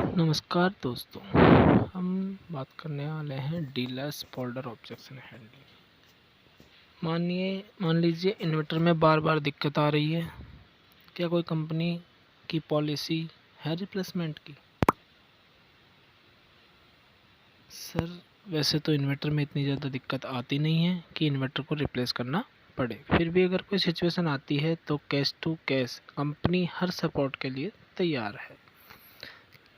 नमस्कार दोस्तों, हम बात करने वाले हैं डीलर्स फोल्डर ऑब्जेक्शन हैंडलिंग। मान लीजिए इन्वर्टर में बार बार दिक्कत आ रही है। क्या कोई कंपनी की पॉलिसी है रिप्लेसमेंट की? सर, वैसे तो इन्वर्टर में इतनी ज़्यादा दिक्कत आती नहीं है कि इन्वर्टर को रिप्लेस करना पड़े। फिर भी अगर कोई सिचुएशन आती है तो कैश टू कैश कंपनी हर सपोर्ट के लिए तैयार है।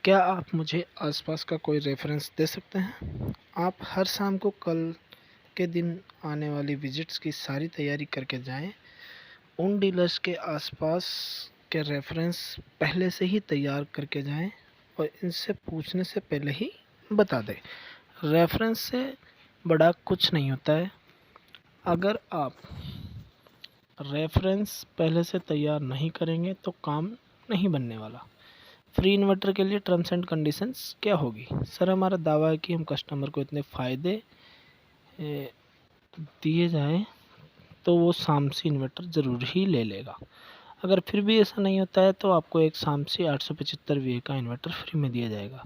क्या आप मुझे आसपास का कोई रेफरेंस दे सकते हैं? आप हर शाम को कल के दिन आने वाली विजिट्स की सारी तैयारी करके जाएं। उन डीलर्स के आसपास के रेफरेंस पहले से ही तैयार करके जाएं और इनसे पूछने से पहले ही बता दें। रेफरेंस से बड़ा कुछ नहीं होता है। अगर आप रेफरेंस पहले से तैयार नहीं करेंगे तो काम नहीं बनने वाला। फ्री इन्वर्टर के लिए टर्म्स एंड कंडीशंस क्या होगी? सर, हमारा दावा है कि हम कस्टमर को इतने फ़ायदे दिए जाएं तो वो सामसी इन्वर्टर ज़रूर ही ले लेगा। अगर फिर भी ऐसा नहीं होता है तो आपको एक सामसी 875 वी का इन्वर्टर फ्री में दिया जाएगा।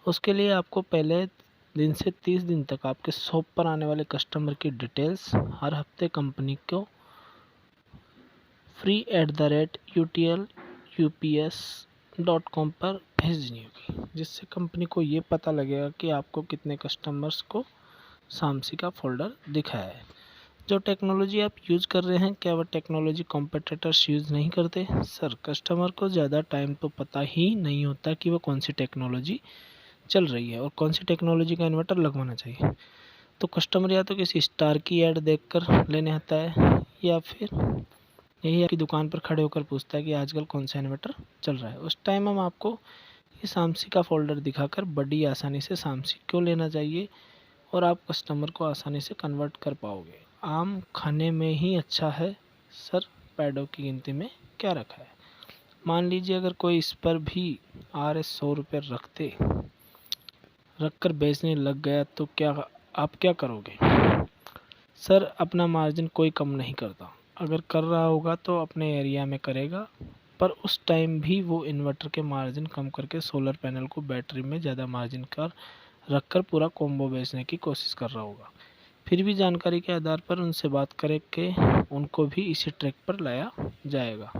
उसके लिए आपको पहले दिन से 30 दिन तक आपके शॉप पर आने वाले कस्टमर की डिटेल्स हर हफ्ते कंपनी को free@utlups.com पर भेजनी होगी, जिससे कंपनी को ये पता लगेगा कि आपको कितने कस्टमर्स को सामसी का फोल्डर दिखाया है। जो टेक्नोलॉजी आप यूज़ कर रहे हैं, क्या वह टेक्नोलॉजी कॉम्पिटिटर्स यूज़ नहीं करते? सर, कस्टमर को ज़्यादा टाइम तो पता ही नहीं होता कि वो कौन सी टेक्नोलॉजी चल रही है और कौन सी टेक्नोलॉजी का इन्वर्टर लगवाना चाहिए। तो कस्टमर या तो किसी स्टार की ऐड देखकर लेने आता है या फिर यही आपकी दुकान पर खड़े होकर पूछता है कि आजकल कौन सा इन्वर्टर चल रहा है। उस टाइम हम आपको ये सामसी का फोल्डर दिखाकर बड़ी आसानी से सामसी क्यों लेना चाहिए और आप कस्टमर को आसानी से कन्वर्ट कर पाओगे। आम खाने में ही अच्छा है सर, पैडों की गिनती में क्या रखा है? मान लीजिए अगर कोई इस पर भी RS 100 रुपये रखकर बेचने लग गया तो आप क्या करोगे? सर, अपना मार्जिन कोई कम नहीं करता। अगर कर रहा होगा तो अपने एरिया में करेगा, पर उस टाइम भी वो इन्वर्टर के मार्जिन कम करके सोलर पैनल को बैटरी में ज़्यादा मार्जिन कर रखकर पूरा कॉम्बो बेचने की कोशिश कर रहा होगा। फिर भी जानकारी के आधार पर उनसे बात करके उनको भी इसी ट्रैक पर लाया जाएगा।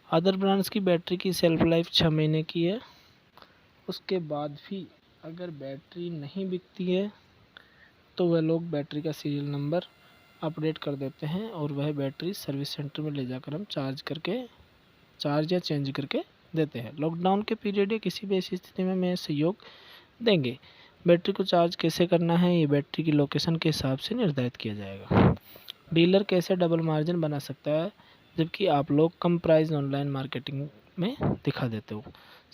अदर ब्रांड्स की बैटरी की सेल्फ लाइफ 6 महीने की है। उसके बाद भी अगर बैटरी नहीं बिकती है तो वह लोग बैटरी का सीरियल नंबर अपडेट कर देते हैं और वह बैटरी सर्विस सेंटर में ले जाकर हम चार्ज या चेंज करके देते हैं। लॉकडाउन के पीरियड या किसी भी ऐसी स्थिति में मैं सहयोग देंगे। बैटरी को चार्ज कैसे करना है ये बैटरी की लोकेशन के हिसाब से निर्धारित किया जाएगा। डीलर कैसे डबल मार्जिन बना सकता है जबकि आप लोग कम प्राइस ऑनलाइन मार्केटिंग में दिखा देते हो?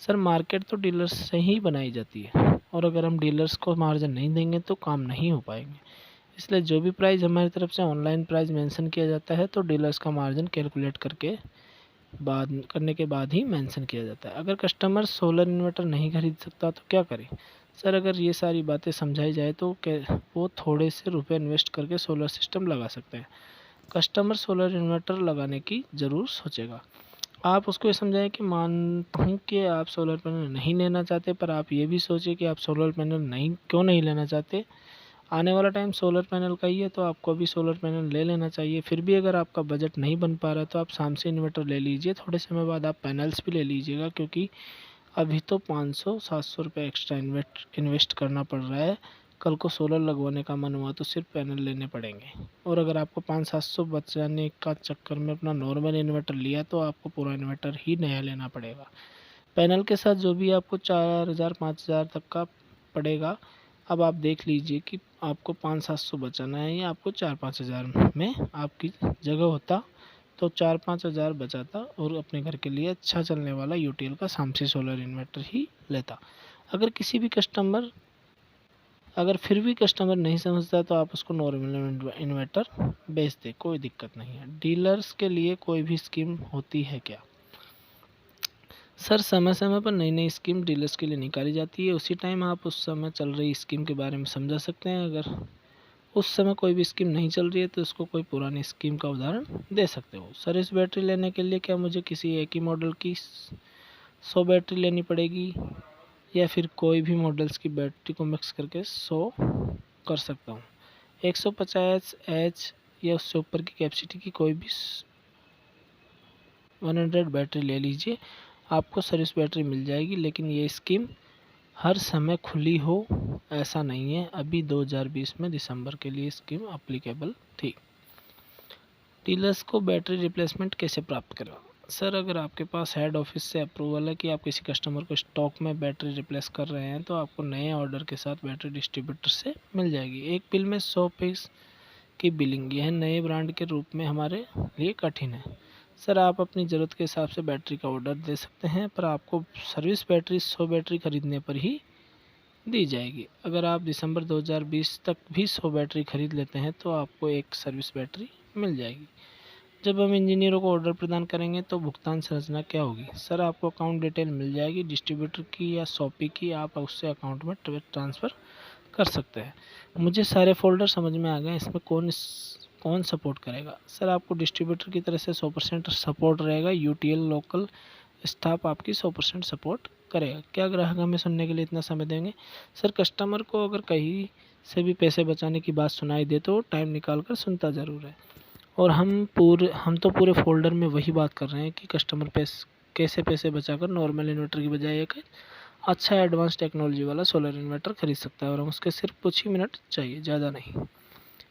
सर, मार्केट तो डीलर्स से ही बनाई जाती है और अगर हम डीलर्स को मार्जिन नहीं देंगे तो काम नहीं हो पाएंगे। इसलिए जो भी प्राइस हमारी तरफ से ऑनलाइन प्राइस मेंशन किया जाता है तो डीलर्स का मार्जिन कैलकुलेट करने के बाद ही मेंशन किया जाता है। अगर कस्टमर सोलर इन्वर्टर नहीं खरीद सकता तो क्या करें? सर, अगर ये सारी बातें समझाई जाए तो वो थोड़े से रुपए इन्वेस्ट करके सोलर सिस्टम लगा सकते हैं। कस्टमर सोलर इन्वर्टर लगाने की ज़रूर सोचेगा। आप उसको ये समझाएं कि मानता हूँ कि आप सोलर पैनल नहीं लेना चाहते, पर आप ये भी सोचिए कि आप सोलर पैनल क्यों नहीं लेना चाहते। आने वाला टाइम सोलर पैनल का ही है तो आपको अभी सोलर पैनल ले लेना चाहिए। फिर भी अगर आपका बजट नहीं बन पा रहा है तो आप सामसे इन्वर्टर ले लीजिए। थोड़े समय बाद आप पैनल्स भी ले लीजिएगा, क्योंकि अभी तो 500-700 रुपये एक्स्ट्रा इन्वेस्ट करना पड़ रहा है। कल को सोलर लगवाने का मन हुआ तो सिर्फ पैनल लेने पड़ेंगे। और अगर आपको 500-700 बचाने का चक्कर में अपना नॉर्मल इन्वर्टर लिया तो आपको पूरा इन्वर्टर ही नया लेना पड़ेगा। पैनल के साथ जो भी आपको 4000-5000 तक का पड़ेगा। अब आप देख लीजिए कि आपको 500-700 बचाना है या आपको 4-5 हज़ार में आपकी जगह होता तो 4-5 हज़ार बचाता और अपने घर के लिए अच्छा चलने वाला यूटीएल का सामसी सोलर इन्वर्टर ही लेता। अगर फिर भी कस्टमर नहीं समझता तो आप उसको नॉर्मल इन्वर्टर बेच दे, कोई दिक्कत नहीं है। डीलर्स के लिए कोई भी स्कीम होती है क्या? सर, समय समय पर नई नई स्कीम डीलर्स के लिए निकाली जाती है। उसी टाइम आप उस समय चल रही स्कीम के बारे में समझा सकते हैं। अगर उस समय कोई भी स्कीम नहीं चल रही है तो उसको कोई पुरानी स्कीम का उदाहरण दे सकते हो। सर, इस बैटरी लेने के लिए क्या मुझे किसी एक ही मॉडल की 100 बैटरी लेनी पड़ेगी या फिर कोई भी मॉडल्स की बैटरी को मिक्स करके 100 कर सकता हूँ। 150 एच या उससे ऊपर की कैपेसिटी की कोई भी 100 बैटरी ले लीजिए, आपको सर्विस बैटरी मिल जाएगी। लेकिन ये स्कीम हर समय खुली हो ऐसा नहीं है। अभी 2020 में दिसंबर के लिए स्कीम अप्लीकेबल थी। डीलर्स को बैटरी रिप्लेसमेंट कैसे प्राप्त करें? सर, अगर आपके पास हेड ऑफिस से अप्रूवल है कि आप किसी कस्टमर को स्टॉक में बैटरी रिप्लेस कर रहे हैं, तो आपको नए ऑर्डर के साथ बैटरी डिस्ट्रीब्यूटर से मिल जाएगी। एक बिल में 100 पीस की बिलिंग, यह नए ब्रांड के रूप में हमारे लिए कठिन है। सर, आप अपनी ज़रूरत के हिसाब से बैटरी का ऑर्डर दे सकते हैं, पर आपको सर्विस बैटरी 100 बैटरी खरीदने पर ही दी जाएगी। अगर आप दिसंबर 2020 तक भी 100 बैटरी खरीद लेते हैं तो आपको एक सर्विस बैटरी मिल जाएगी। जब हम इंजीनियरों को ऑर्डर प्रदान करेंगे तो भुगतान संरचना क्या होगी? सर, आपको अकाउंट डिटेल मिल जाएगी डिस्ट्रीब्यूटर की या शॉपी की, आप उससे अकाउंट में ट्रांसफ़र कर सकते हैं। मुझे सारे फ़ोल्डर समझ में आ गए, इसमें कौन सपोर्ट करेगा? सर, आपको डिस्ट्रीब्यूटर की तरफ से 100% सपोर्ट रहेगा। यूटीएल लोकल स्टाफ आपकी 100% सपोर्ट करेगा। क्या ग्राहक हमें सुनने के लिए इतना समय देंगे? सर, कस्टमर को अगर कहीं से भी पैसे बचाने की बात सुनाई दे तो टाइम निकाल कर सुनता ज़रूर है। और हम तो पूरे फ़ोल्डर में वही बात कर रहे हैं कि कस्टमर कैसे पैसे बचाकर नॉर्मल इन्वर्टर की बजाय एक अच्छा एडवांस टेक्नोलॉजी वाला सोलर इन्वर्टर खरीद सकता है, और हम उसके सिर्फ कुछ ही मिनट चाहिए, ज़्यादा नहीं।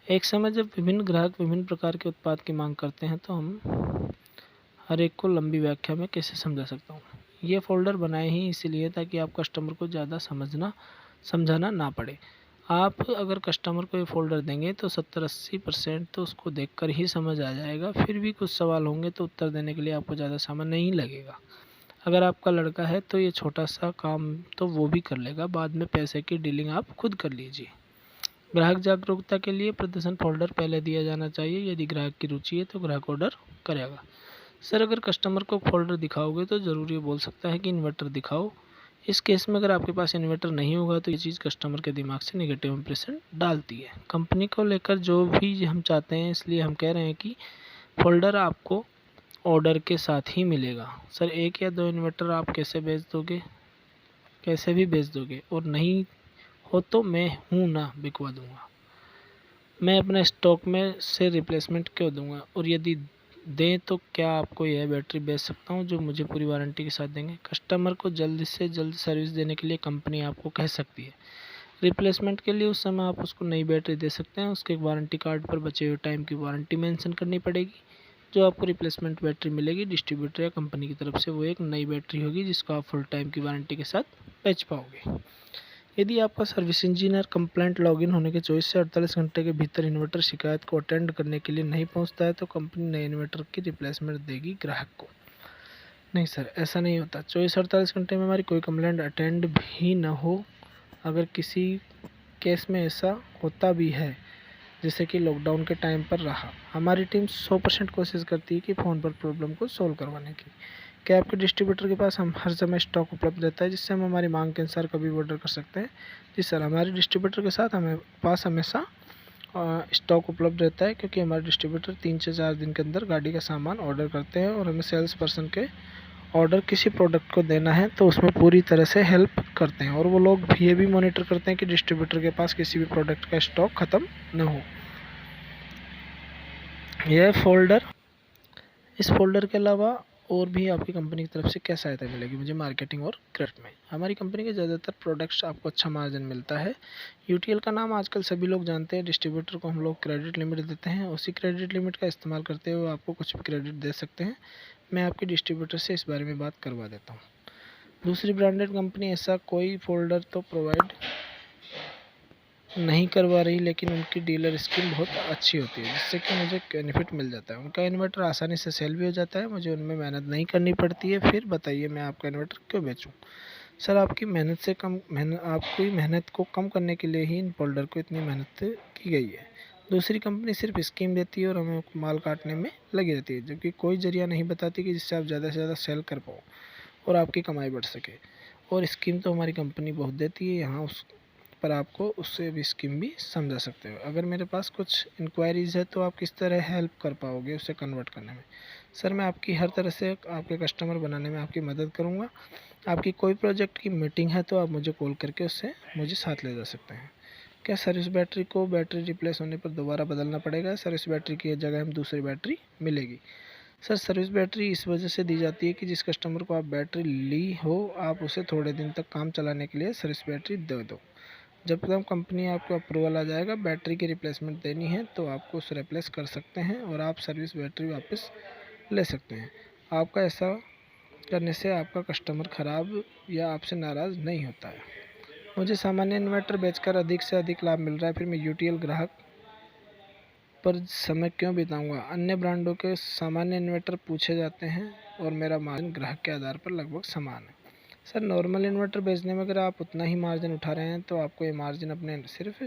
एक समय जब विभिन्न ग्राहक विभिन्न प्रकार के उत्पाद की मांग करते हैं तो हम हर एक को लंबी व्याख्या में कैसे समझा सकता हूँ? ये फ़ोल्डर बनाए ही इसीलिए ताकि आप कस्टमर को ज़्यादा समझाना ना पड़े। आप अगर कस्टमर को ये फ़ोल्डर देंगे तो 70-80% तो उसको देखकर ही समझ आ जाएगा। फिर भी कुछ सवाल होंगे तो उत्तर देने के लिए आपको ज़्यादा समय नहीं लगेगा। अगर आपका लड़का है तो ये छोटा सा काम तो वो भी कर लेगा, बाद में पैसे की डीलिंग आप खुद कर लीजिए। ग्राहक जागरूकता के लिए प्रदर्शन फ़ोल्डर पहले दिया जाना चाहिए। यदि ग्राहक की रुचि है तो ग्राहक ऑर्डर करेगा। सर, अगर कस्टमर को फ़ोल्डर दिखाओगे तो ज़रूर ये बोल सकता है कि इन्वर्टर दिखाओ। इस केस में अगर आपके पास इन्वर्टर नहीं होगा तो ये चीज़ कस्टमर के दिमाग से नेगेटिव इंप्रेशन डालती है। कंपनी को लेकर जो भी हम चाहते हैं, इसलिए हम कह रहे हैं कि फ़ोल्डर आपको ऑर्डर के साथ ही मिलेगा। सर, 1 या 2 इन्वर्टर आप कैसे बेच दोगे? कैसे भी बेच दोगे, और नहीं हो तो मैं हूँ ना बिकवा दूँगा। मैं अपने स्टॉक में से रिप्लेसमेंट क्यों दूँगा, और यदि दें तो क्या आपको यह बैटरी बेच सकता हूँ जो मुझे पूरी वारंटी के साथ देंगे? कस्टमर को जल्द से जल्द सर्विस देने के लिए कंपनी आपको कह सकती है। रिप्लेसमेंट के लिए उस समय आप उसको नई बैटरी दे सकते हैं। उसके वारंटी कार्ड पर बचे हुए टाइम की वारंटी मेंशन करनी पड़ेगी। जो आपको रिप्लेसमेंट बैटरी मिलेगी डिस्ट्रीब्यूटर या कंपनी की तरफ से, वो एक नई बैटरी होगी जिसको आप फुल टाइम की वारंटी के साथ बेच पाओगे। यदि आपका सर्विस इंजीनियर कंप्लेंट लॉगिन होने के 24 से 48 घंटे के भीतर इन्वर्टर शिकायत को अटेंड करने के लिए नहीं पहुंचता है तो कंपनी नए इन्वर्टर की रिप्लेसमेंट देगी ग्राहक को। नहीं सर, ऐसा नहीं होता। 24-48 घंटे में हमारी कोई कंप्लेंट अटेंड भी ना हो, अगर किसी केस में ऐसा होता भी है, जैसे कि लॉकडाउन के टाइम पर रहा, हमारी टीम 100% कोशिश करती है कि फ़ोन पर प्रॉब्लम को सोल्व करवाने की। क्या आपके डिस्ट्रीब्यूटर के पास हम हर समय स्टॉक उपलब्ध रहता है जिससे हम हमारी मांग के अनुसार कभी भी ऑर्डर कर सकते हैं? जी सर, हमारे डिस्ट्रीब्यूटर के साथ हमें पास हमेशा स्टॉक उपलब्ध रहता है, क्योंकि हमारे डिस्ट्रीब्यूटर 3 से 4 दिन के अंदर गाड़ी का सामान ऑर्डर करते हैं, और हमें सेल्स पर्सन के ऑर्डर किसी प्रोडक्ट को देना है तो उसमें पूरी तरह से हेल्प करते हैं, और वो लोग भी ये भी मॉनिटर करते हैं कि डिस्ट्रीब्यूटर के पास किसी भी प्रोडक्ट का स्टॉक ख़त्म न हो। इस फोल्डर के अलावा और भी आपकी कंपनी की तरफ से क्या सहायता मिलेगी मुझे मार्केटिंग और क्रेडिट में? हमारी कंपनी के ज़्यादातर प्रोडक्ट्स आपको अच्छा मार्जिन मिलता है। यूटीएल का नाम आजकल सभी लोग जानते हैं। डिस्ट्रीब्यूटर को हम लोग क्रेडिट लिमिट देते हैं, उसी क्रेडिट लिमिट का इस्तेमाल करते हुए आपको कुछ भी क्रेडिट दे सकते हैं। मैं आपके डिस्ट्रीब्यूटर से इस बारे में बात करवा देता हूँ। दूसरी ब्रांडेड कंपनी ऐसा कोई फोल्डर तो प्रोवाइड नहीं करवा रही, लेकिन उनकी डीलर स्कीम बहुत अच्छी होती है जिससे कि मुझे बेनिफिट मिल जाता है। उनका इन्वर्टर आसानी से सेल भी हो जाता है, मुझे उनमें मेहनत नहीं करनी पड़ती है। फिर बताइए मैं आपका इन्वर्टर क्यों बेचूं? सर, आपकी मेहनत को कम करने के लिए ही इन फोल्डर को इतनी मेहनत की गई है। दूसरी कंपनी सिर्फ स्कीम देती है और हमें माल काटने में लगी रहती है, जबकि कोई जरिया नहीं बताती कि जिससे आप ज़्यादा से ज़्यादा सेल कर पाओ और आपकी कमाई बढ़ सके। और स्कीम तो हमारी कंपनी बहुत देती है, यहाँ उस पर आपको उससे भी स्कीम भी समझा सकते हो। अगर मेरे पास कुछ इंक्वायरीज़ है तो आप किस तरह हेल्प कर पाओगे उसे कन्वर्ट करने में? सर मैं आपकी हर तरह से आपके कस्टमर बनाने में आपकी मदद करूँगा। आपकी कोई प्रोजेक्ट की मीटिंग है तो आप मुझे कॉल करके उससे मुझे साथ ले जा सकते हैं। क्या सर्विस बैटरी को बैटरी रिप्लेस होने पर दोबारा बदलना पड़ेगा? सर्विस बैटरी की जगह हम दूसरी बैटरी मिलेगी? सर सर्विस बैटरी इस वजह से दी जाती है कि जिस कस्टमर को आप बैटरी ली हो आप उसे थोड़े दिन तक काम चलाने के लिए सर्विस बैटरी दे दो। जब तक कंपनी आपको अप्रूवल आ जाएगा बैटरी की रिप्लेसमेंट देनी है तो आपको उसे रिप्लेस कर सकते हैं और आप सर्विस बैटरी वापस ले सकते हैं। आपका ऐसा करने से आपका कस्टमर ख़राब या आपसे नाराज़ नहीं होता है। मुझे सामान्य इन्वर्टर बेचकर अधिक से अधिक लाभ मिल रहा है, फिर मैं यूटीएल ग्राहक पर समय क्यों बिताऊंगा? अन्य ब्रांडों के सामान्य इन्वर्टर पूछे जाते हैं और मेरा मार्जिन ग्राहक के आधार पर लगभग समान है। सर नॉर्मल इन्वर्टर बेचने में अगर आप उतना ही मार्जिन उठा रहे हैं तो आपको ये मार्जिन अपने सिर्फ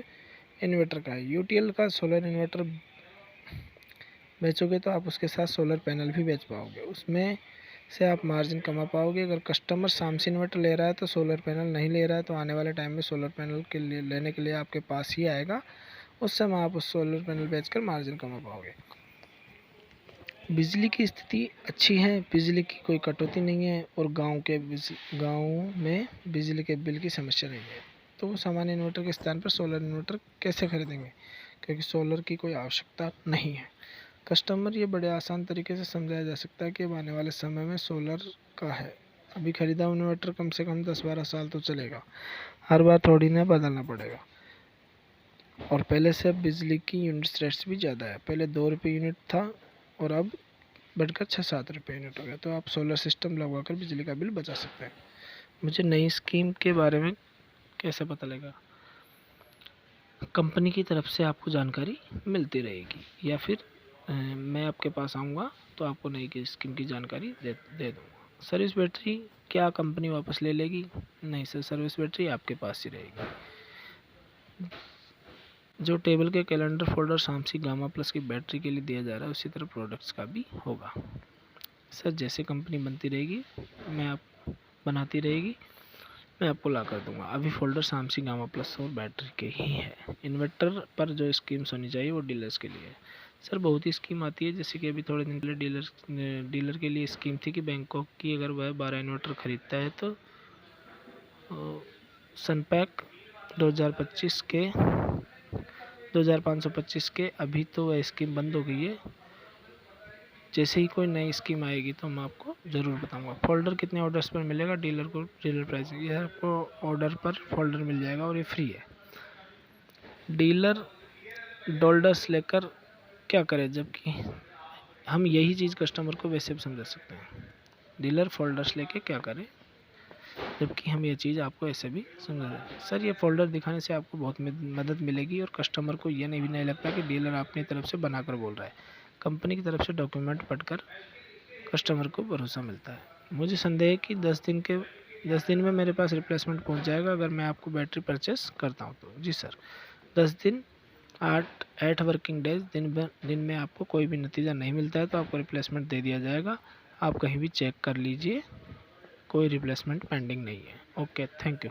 इन्वर्टर का है। यूटीएल का सोलर इन्वर्टर बेचोगे तो आप उसके साथ सोलर पैनल भी बेच पाओगे, उसमें से आप मार्जिन कमा पाओगे। अगर कस्टमर सामसी इन्वर्टर ले रहा है तो सोलर पैनल नहीं ले रहा है तो आने वाले टाइम में सोलर पैनल के लिए लेने के लिए आपके पास ही आएगा, उस समय आप उस सोलर पैनल बेचकर मार्जिन कमा पाओगे। बिजली की स्थिति अच्छी है, बिजली की कोई कटौती नहीं है और गाँव में बिजली के बिल की समस्या नहीं है, तो वो सामान्य इन्वर्टर के स्थान पर सोलर इन्वर्टर कैसे खरीदेंगे? क्योंकि सोलर की कोई आवश्यकता नहीं है। कस्टमर ये बड़े आसान तरीके से समझाया जा सकता है कि अब आने वाले समय में सोलर का है, अभी खरीदा हुआ इन्वर्टर कम से कम 10-12 साल तो चलेगा, हर बार थोड़ी ना बदलना पड़ेगा। और पहले से अब बिजली की यूनिट रेट्स भी ज़्यादा है, पहले 2 रुपये यूनिट था और अब बढ़कर 6-7 रुपये यूनिट हो गया, तो आप सोलर सिस्टम लगवा कर बिजली का बिल बचा सकते हैं। मुझे नई स्कीम के बारे में कैसे पता लगेगा? कंपनी की तरफ से आपको जानकारी मिलती रहेगी या फिर मैं आपके पास आऊँगा तो आपको नई स्कीम की जानकारी दे दूँगा। सर्विस बैटरी क्या कंपनी वापस ले लेगी? नहीं सर, सर्विस बैटरी आपके पास ही रहेगी। जो टेबल के calendar folder Samsi gamma plus की बैटरी के लिए दिया जा रहा है उसी तरह प्रोडक्ट्स का भी होगा। सर जैसे कंपनी बनती रहेगी बनाती रहेगी मैं आपको ला कर दूंगा। अभी फोल्डर सामसी गामा प्लस और बैटरी के ही है। इन्वर्टर पर जो स्कीम्स होनी चाहिए वो डीलर्स के लिए है। सर बहुत ही स्कीम आती है, जैसे कि अभी थोड़े दिन पहले डीलर के लिए स्कीम थी कि बैंकॉक की अगर वह 12 इन्वर्टर ख़रीदता है तो सनपैक 2525 के अभी तो वह स्कीम बंद हो गई है। जैसे ही कोई नई स्कीम आएगी तो मैं आपको ज़रूर बताऊंगा। फोल्डर कितने ऑर्डर्स पर मिलेगा? डीलर को डीलर प्राइस ये आपको ऑर्डर पर फोल्डर मिल जाएगा और ये फ्री है। डीलर डोल्डर्स लेकर क्या करें जबकि हम यही चीज़ कस्टमर को वैसे भी समझा सकते हैं। डीलर फोल्डर्स लेके क्या करें जबकि हम ये चीज़ आपको ऐसे भी समझा दें। सर ये फोल्डर दिखाने से आपको बहुत मदद मिलेगी और कस्टमर को ये नहीं लगता कि डीलर अपनी तरफ से बनाकर बोल रहा है। कंपनी की तरफ से डॉक्यूमेंट पढ़कर कस्टमर को भरोसा मिलता है। मुझे संदेह है कि 10 दिन में मेरे पास रिप्लेसमेंट पहुंच जाएगा अगर मैं आपको बैटरी परचेस करता हूं तो। जी सर, 10 दिन 8 वर्किंग डेज दिन में आपको कोई भी नतीजा नहीं मिलता है तो आपको रिप्लेसमेंट दे दिया जाएगा। आप कहीं भी चेक कर लीजिए, कोई रिप्लेसमेंट पेंडिंग नहीं है। Okay, thank you.